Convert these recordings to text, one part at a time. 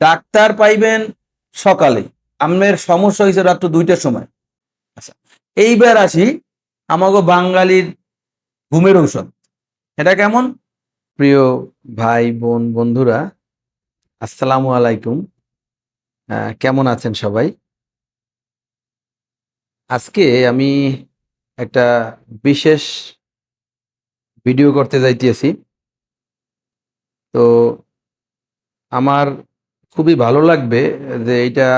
Doctor পাইবেন সকালে, আপনার সমস্যা হয়েছে রাত্র 2টার সময়। আচ্ছা, এইবার আসি আমাগো বাঙালির ঘুমের ঔষধ। এটা কেমন? প্রিয় ভাই বোন বন্ধুরা, আসসালামু আলাইকুম। কেমন আছেন সবাই? আজকে আমি একটা বিশেষ ভিডিও করতে যাইতেছি। তো আমার খুবই ভালো লাগবে যে এইটা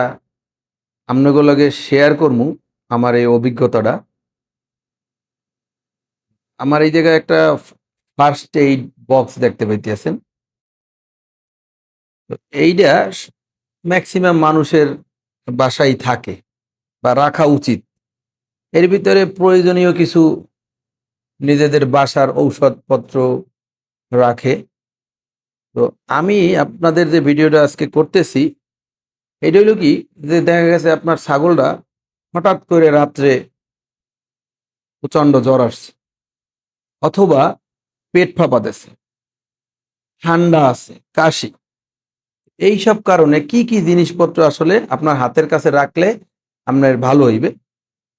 আপনাদের লগে শেয়ার করমু আমার এই অভিজ্ঞতাটা। আমার এই জায়গায় একটা ফার্স্ট এইড বক্স দেখতে পাইতেছেন। তো এইটা ম্যাক্সিমাম মানুষের বাসায় থাকে বা রাখা উচিত। এর ভিতরে প্রয়োজনীয় কিছু নিজেদের বাসার ঔষধপত্র রাখে। তো আমি আপনাদের যে ভিডিওটা আজকে করতেছি, এটা হইল কি, যে দেখা গেছে আপনার ছাগলটা হঠাৎ করে রাত্রে প্রচন্ড জ্বর আসছে, অথবা পেট ফাঁপাতেছে, ঠান্ডা আছে, কাশি। এইসব কারণে কি কি জিনিসপত্র আসলে আপনার হাতের কাছে রাখলে আপনার ভালো হইবে।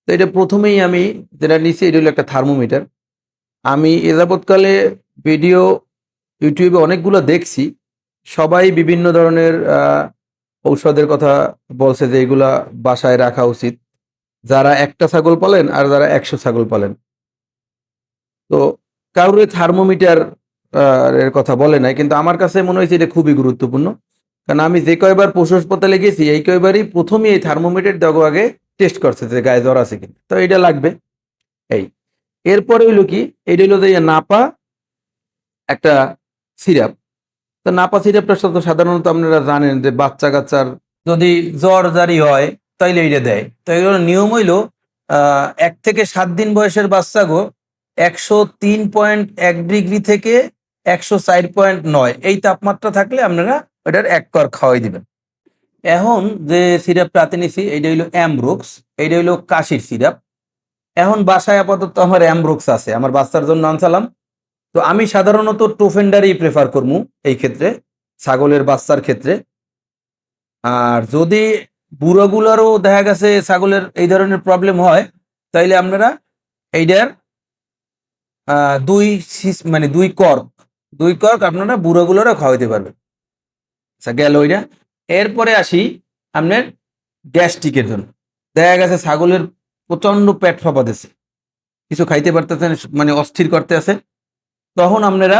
তো এটা প্রথমেই আমি যেটা নিছি, এটা হলো একটা থার্মোমিটার। আমি এ যাবৎকালে ভিডিও ইউটিউবে অনেকগুলো দেখছি, সবাই বিভিন্ন ধরনের ঔষধের কথা বলছে যে এগুলা বাসায় রাখা উচিত, যারা একটা ছাগল পালেন আর যারা 100 ছাগল পালেন। তো কারোর থার্মোমিটার এর কথা বলে নাই, কিন্তু আমার কাছে মনে হয়েছে এটা খুবই গুরুত্বপূর্ণ। কারণ আমি যে কয়বার পশু হাসপাতালে গেছি, এই কয়বারই প্রথমেই এই থার্মোমিটার দেওয়া আগে টেস্ট করছে যে গায়ে জ্বর আছে কিনা। তো এটা লাগবে। এই এরপরে হইলো কি, এটা হইলো যে নাপা একটা সিরাপ। তো নাপা সিরাপটা সাধারণত আপনারা জানেন যে বাচ্চা কাচ্চার যদি জ্বর জারি হয় তাইলে এইটা দেয়। তো এগুলো নিয়ম হইল 1 থেকে 7 দিন বয়সের বাচ্চাগো 103.1 ডিগ্রি থেকে 104.9 এই তাপমাত্রা থাকলে আপনারা ওটার 1 কর খাওয়াই দিবেন। এখন যে সিরাপটা হাতে নিছি, এইটা হইলো অ্যামব্রোক্স। এইটা হইলো কাশির সিরাপ। এখন বাসায় আপাতত আমার অ্যামব্রোক্স আছে, আমার বাচ্চার জন্য আনসালাম। তো আমি সাধারণত টোফেন্ডারই প্রেফার করবো এই ক্ষেত্রে, ছাগলের বাচ্চার ক্ষেত্রে। আর যদি বুড়োগুলোরও দেখা গেছে ছাগলের এই ধরনের প্রবলেম হয়, তাইলে আপনারা এইটার 2 কর্ক আপনারা বুড়োগুলোরও খাওয়াইতে পারবেন। আচ্ছা, গেল ওইটা। এরপরে আসি আপনার গ্যাস্ট্রিকের জন্য। দেখা গেছে ছাগলের প্রচন্ড পেট ফাঁপাতেছে, কিছু খাইতে পারতেছেন, মানে অস্থির করতে আছে, তখন আপনারা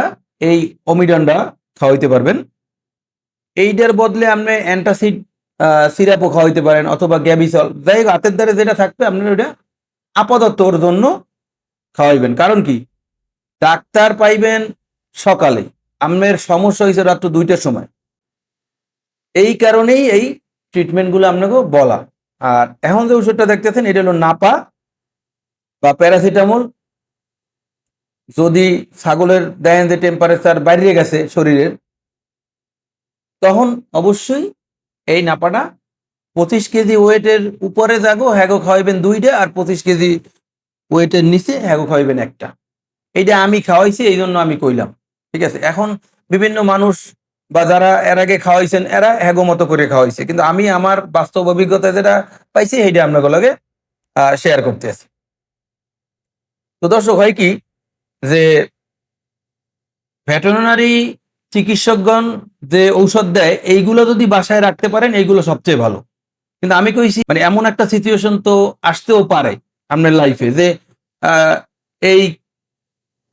এই অমিডনটা খাওয়াইতে পারবেন। এইটার বদলে আপনি অ্যান্টাসিড সিরাপও খাওয়াইতে পারেন, অথবা গ্যাবিসল, যাই হোক হাতের দ্বারে যেটা থাকবে আপনারা ওটা আপাতত ওর জন্য খাওয়াইবেন। কারণ কি, ডাক্তার পাইবেন সকালে, আপনার সমস্যা হয়েছে রাত্র 2টার সময়। এই কারণেই এই ট্রিটমেন্টগুলো আপনাকে বলা। আর এখন যে ওষুধটা দেখতেছেন, এটা হলো নাপা বা প্যারাসিটামল। যদি ছাগলের দেখেন যে টেম্পারেচার বাইরে গেছে শরীরের, তখন অবশ্যই এই নাপাটা 25 কেজি ওয়েটের উপরে যাগো হ্যাগো খাওয়াইবেন 2টা, আর 25 কেজি ওয়েটের নিচে হ্যাগো খাওয়াইবেন 1টা। এইটা আমি খাওয়াইছি, এই জন্য আমি কইলাম। ঠিক আছে, এখন বিভিন্ন মানুষ বা যারা এর আগে খাওয়াইছেন এরা হ্যাগো মতো করে খাওয়াইছে, কিন্তু আমি আমার বাস্তব অভিজ্ঞতা যেটা পাইছি এইটা আপনাদের লগে শেয়ার করতেছি। তো দর্শক, হয় কি, যে ভেটেরিনারি চিকিৎসকগণ যে ঔষধ দেয়, এইগুলো যদি বাসায় রাখতে পারেন এইগুলো সবচেয়ে ভালো। কিন্তু আমি কইছি, মানে এমন একটা সিচুয়েশন তো আসতেও পারে আপনার লাইফে যে এই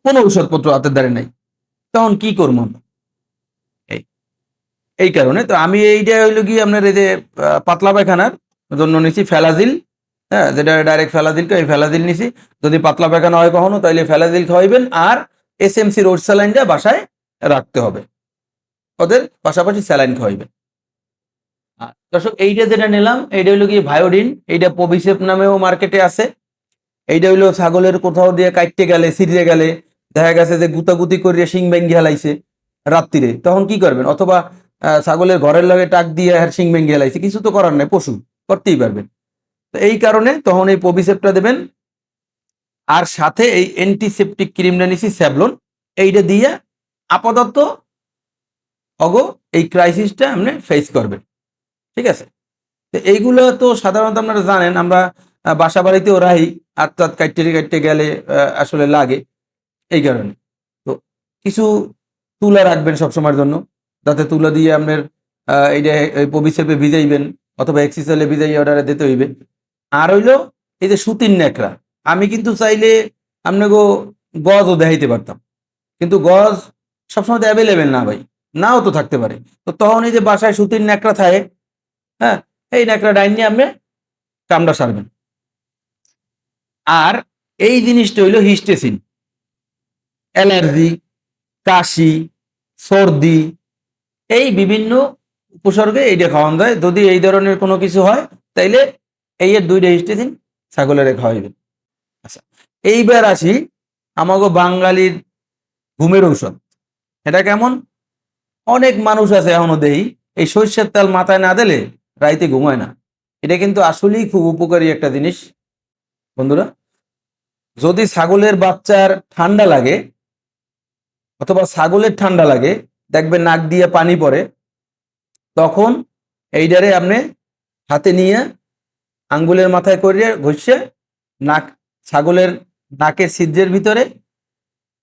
কোনো ঔষধপত্র হাতের দ্বারে নাই, তখন কি করবো আমরা? এই এই কারণে তো আমি এইটা হইলো কি, আপনার এই যে পাতলা পায়খানার জন্য নিছি ফেলাজিল। হ্যাঁ, যেটা ডাইরেক্ট ফেলাজিলকে, এই ফেলাজিল নিছি। যদি পাতলা পায়খানা হয় কখনো, তাইলে ফেলাজিল খাওয়াইবেন। আর এসএমসি রোড স্যালাইনটা বাসায় রাখতে হবে, ওদের পাশাপাশি স্যালাইন খাওয়াইবেন। দর্শক, এইটা যেটা নিলাম, এইটা হইলো কি ভায়োডিন। এইটা পবিসেপ নামেও মার্কেটে আছে। এইটা হইলো ছাগলের কোথাও দিয়ে কাটতে গেলে, ছিঁড়ে গেলে, দেখা গেছে যে গুতাগুতি করে শিং ভেঙ্গি হেলাইছে রাত্রিরে, তখন কি করবেন? অথবা ছাগলের ঘরের লগে টাক দিয়ে শিং ভেঙ্গি হেলাইছে, কিছু তো করার নাই, পশু, করতেই পারবেন। তো এই কারণে তখন এই পবিসেপটা দেবেন। আর সাথে এই অ্যান্টিসেপটিক ক্রিমটা নিছি স্যাভলন, এইটা দিয়ে আপাতত অগো এই ক্রাইসিসটা আপনি ফেস করবেন। ঠিক আছে? তো এইগুলো তো সাধারণত আপনারা জানেন, আমরা বাসা বাড়িতেও রাহি, আত্মাত কাটতে কাটতে গেলে আসলে লাগে এই কারণে। তো কিছু তুলা রাখবেন সবসময়ের জন্য, যাতে তুলা দিয়ে আপনার এইটা পবিত্রে ভিজাইবেন অথবা এক্সিসাইলে ভিজাইয়া অর্ডারে দিতে হইবে। আর হইলো এই যে সুতির ন্যাকড়া, আমি কিন্তু চাইলে আপনাকে গজও দেখাইতে পারতাম, কিন্তু গজ সবসময় তো অ্যাভেলেবেল না ভাই, নাও তো থাকতে পারে। তো তখন এই যে বাসায় সুতির ন্যাকড়া থাকে, হ্যাঁ, এই ন্যাকড়া ডাইন নিয়ে আপনি কামড়া সারবেন। আর এই জিনিসটা হইলো হিস্টেসিন, অ্যালার্জি, কাশি, সর্দি, এই বিভিন্ন উপসর্গে এইটা খাওয়ান যায়। যদি এই ধরনের কোনো কিছু হয় তাইলে এই এর 2টা হিস্টেসিন ছাগলের খাওয়াইবেন। আচ্ছা, এইবার আসি আমাগো বাঙালির ঘুমের ঔষধ। এটা কেমন? অনেক মানুষ আছে এখনো দেই এই সরিষার তেল মাথায় না দিলে রাইতে ঘুমায় না। এটা কিন্তু আসলেই খুব উপকারী একটা জিনিস বন্ধুরা। যদি ছাগলের বাচ্চার ঠান্ডা লাগে অথবা ছাগলের ঠান্ডা লাগে, দেখবেন নাক দিয়ে পানি পড়ে, তখন এইটারে আপনি হাতে নিয়ে আঙ্গুলের মাথায় করিয়ে ঘষে নাক, ছাগলের নাকের ছিদ্রের ভিতরে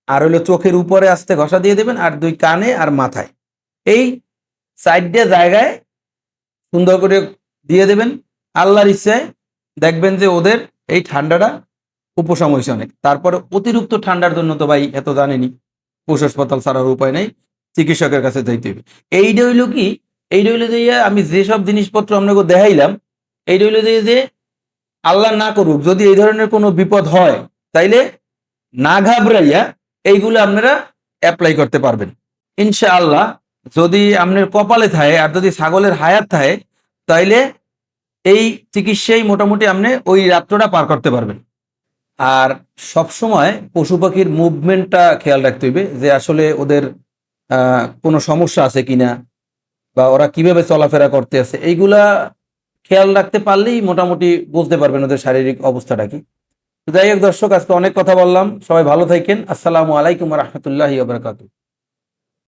আর হলো চোখের উপরে আস্তে ঘষা দিয়ে দেবেন, আর 2 কানে আর মাথায়, এই সাইডে জায়গায় সুন্দর করে দিয়ে দেবেন। আল্লাহর ইচ্ছায় দেখবেন যে ওদের এই ঠান্ডাটা উপশম হয়েছে অনেক। তারপরে অতিরিক্ত ঠান্ডার জন্য তো ভাই এত জানেনি, পশু হাসপাতাল ছাড়ার উপায় নেই, চিকিৎসকের কাছে যাইতে হবে। এইটা হইল কি, এইটা হইলো যে আমি যেসব জিনিসপত্র আপনাকে দেখাইলাম, এইটা হইলো যে আল্লাহ না করুক যদি এই ধরনের কোনো বিপদ হয়, তাইলে না ঘাবড়াইয়া এইগুলো আপনারা অ্যাপ্লাই করতে পারবেন ইনশাআল্লাহ। যদি আপনার কপালে থাকে আর যদি ছাগলের হায়াত থাকে, তাইলে এই চিকিৎসায় মোটামুটি আপনি ওই রাত্রটা পার করতে পারবেন। আর সব সময় পশু পাখির মুভমেন্টটা খেয়াল রাখতে হইবে, যে আসলে ওদের কোনো সমস্যা আছে কিনা বা ওরা কিভাবে চলাফেরা করতে আছে, এইগুলা খেয়াল রাখতে পারলেই মোটামুটি বুঝতে পারবেন ওদের শারীরিক অবস্থাটা কি। যাই হোক দর্শক, আজকে অনেক কথা বললাম, সবাই ভালো থাকেন। আসসালামু আলাইকুম ওয়া রাহমাতুল্লাহি ওয়া বারাকাতুহু।